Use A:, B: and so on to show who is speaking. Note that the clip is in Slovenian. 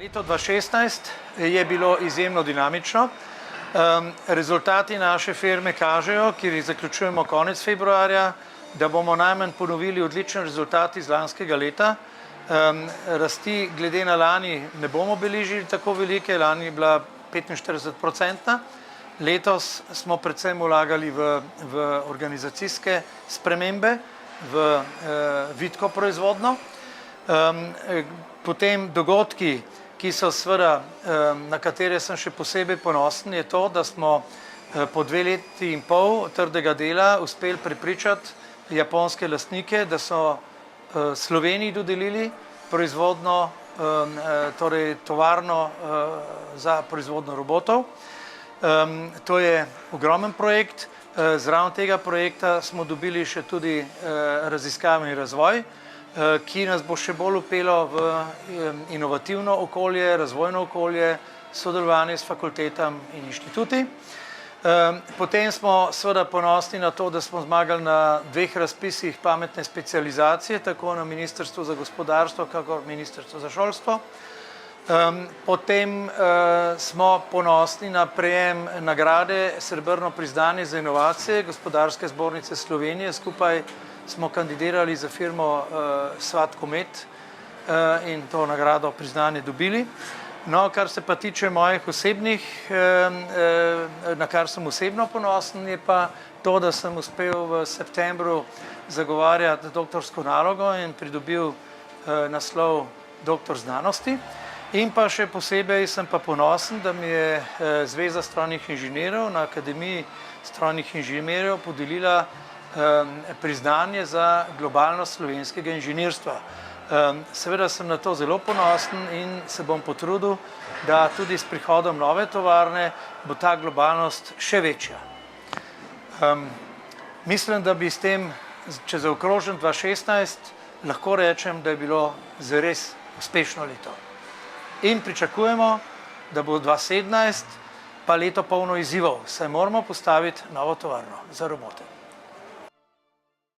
A: Leto 2016 je bilo izjemno dinamično. Rezultati naše firme kažejo, kjer jih zaključujemo konec februarja, da bomo najmanj ponovili odličen rezultat iz lanskega leta. Rasti glede na lani ne bomo beležili tako velike, lani je bila 45%. Letos smo predvsem vlagali v organizacijske spremembe, v vitko proizvodno. Potem dogodki, ki so seveda, na katere sem še posebej ponosen, je to, da smo po 2 leti in pol trdega dela uspeli prepričati japonske lastnike, da so Sloveniji dodelili proizvodno, torej tovarno za proizvodno robotov. To je ogromen projekt. Zraven tega projekta smo dobili še tudi raziskave in razvoj, ki nas bo še bolj upelo v inovativno okolje, razvojno okolje, sodelovanje s fakultetami in inštituti. Potem smo seveda ponosni na to, da smo zmagali na 2 razpisih pametne specializacije, tako na Ministrstvu za gospodarstvo, kakor Ministrstvu za šolstvo. Potem smo ponosni na prejem nagrade Srebrno priznanje za inovacije Gospodarske zbornice Slovenije. Skupaj smo kandidirali za firmo Svatkomet in to nagrado priznanje dobili. No, kar se pa tiče mojih osebnih, na kar sem osebno ponosen, je pa to, da sem uspel v septembru zagovarjati doktorsko nalogo in pridobil naslov doktor znanosti. In pa še posebej sem pa ponosen, da mi je Zveza strojnih inženirjev na Akademiji strojnih inženirjev podelila priznanje za globalnost slovenskega inženirstva. Seveda sem na to zelo ponosen in se bom potrudil, da tudi s prihodom nove tovarne bo ta globalnost še večja. Mislim, da bi s tem, če zaokrožim 2016, lahko rečem, da je bilo zares uspešno leto. In pričakujemo, da bo 2017 pa leto polno izzivov, saj moramo postaviti novo tovarno za robote.